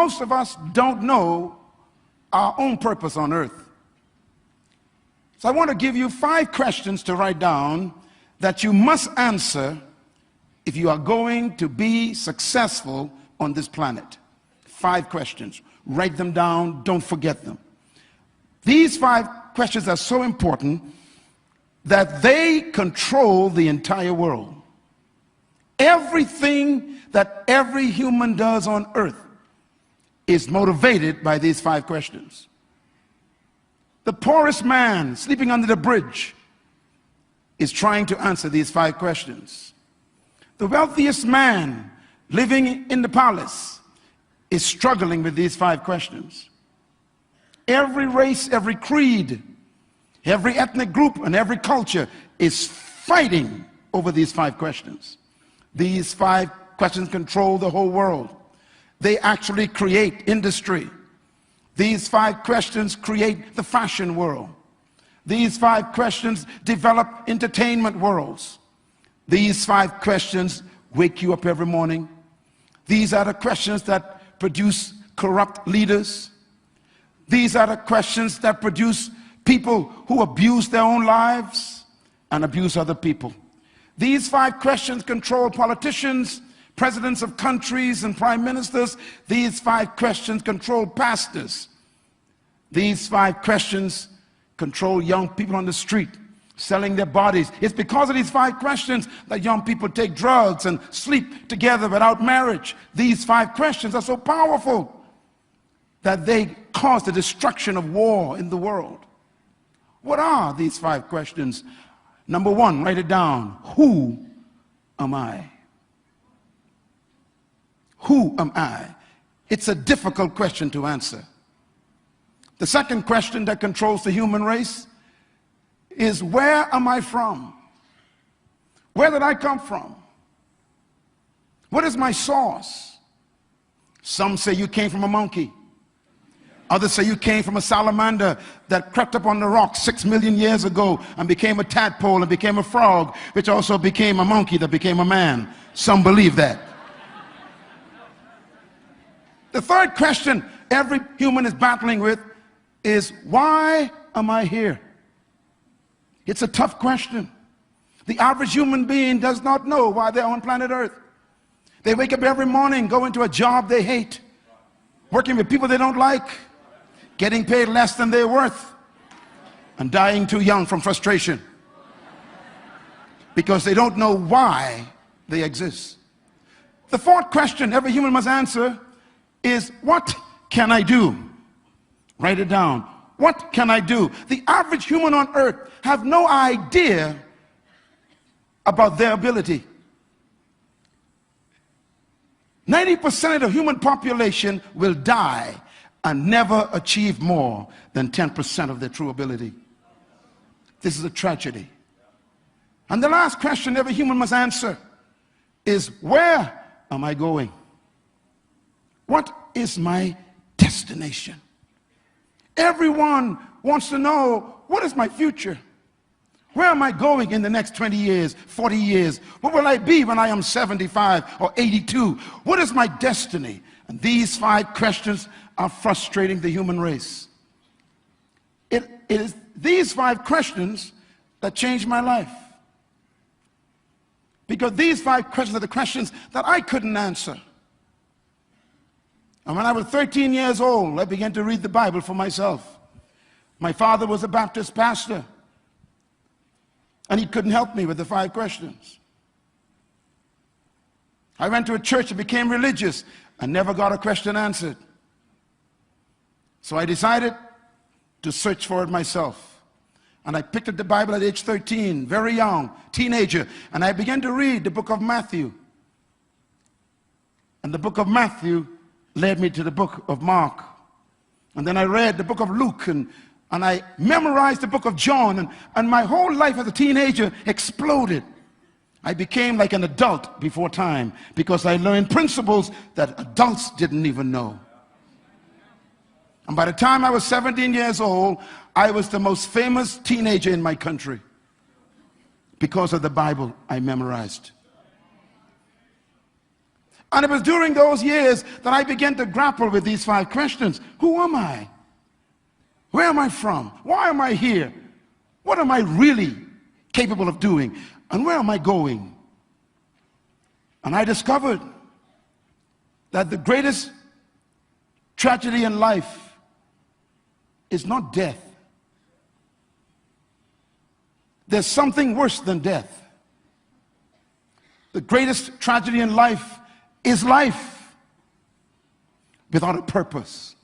most of us don't know our own purpose on earth. So I want to give you 5 questions to write down that you must answer if you are going to be successful on this planet. 5 questions. Write them down. Don't forget them. These 5 questions are so important that they control the entire world. Everything that every human does on earth is motivated by these 5 questions. The poorest man sleeping under the bridge is trying to answer these 5 questions. The wealthiest man living in the palace is struggling with these 5 questions. Every race, every creed, every ethnic group, and every culture is fighting over these 5 questions. These 5 questions control the whole world. They actually create industry. These 5 questions create the fashion world. These 5 questions develop entertainment worlds. These 5 questions wake you up every morning. These are the questions that produce corrupt leaders. These are the questions that produce people who abuse their own lives and abuse other people. These 5 questions control politicians, presidents of countries, and prime ministers. These 5 questions control pastors. These 5 questions control young people on the street, selling their bodies. It's because of these 5 questions that young people take drugs and sleep together without marriage. These 5 questions are so powerful that they cause the destruction of war in the world. What are these 5 questions? Number 1, write it down. Who am I? Who am I? It's a difficult question to answer. The second question that controls the human race is, where am I from? Where did I come from? What is my source? Some say you came from a monkey. Others say you came from a salamander that crept up on the rock 6 million years ago and became a tadpole and became a frog, which also became a monkey that became a man. Some believe that. The third question every human is battling with is, why am I here? It's a tough question. The average human being does not know why they're on planet Earth. They wake up every morning, go into a job they hate, working with people they don't like, getting paid less than they're worth, and dying too young from frustration because they don't know why they exist. The fourth question every human must answer is, what can I do? Write it down. What can I do? The average human on earth have no idea about their ability. 90% of the human population will die and never achieve more than 10% of their true ability. This is a tragedy. And the last question every human must answer is, where am I going? What is my destination? Everyone wants to know, what is my future? Where am I going in the next 20 years, 40 years? What will I be when I am 75 or 82? What is my destiny? And these 5 questions are frustrating the human race. It is these 5 questions that changed my life. Because these 5 questions are the questions that I couldn't answer. And when I was 13 years old, I began to read the Bible for myself. My father was a Baptist pastor, and he couldn't help me with the 5 questions. I went to a church and became religious and never got a question answered. So I decided to search for it myself. And I picked up the Bible at age 13, very young, teenager, and I began to read the book of Matthew. And the book of Matthew led me to the book of Mark. And then I read the book of Luke, and I memorized the book of John, and my whole life as a teenager exploded. I became like an adult before time because I learned principles that adults didn't even know. And by the time I was 17 years old, I was the most famous teenager in my country because of the Bible I memorized. And it was during those years that I began to grapple with these 5 questions. Who am I? Where am I from? Why am I here? What am I really capable of doing? And where am I going? And I discovered that the greatest tragedy in life is not death. There's something worse than death. The greatest tragedy in life is life without a purpose.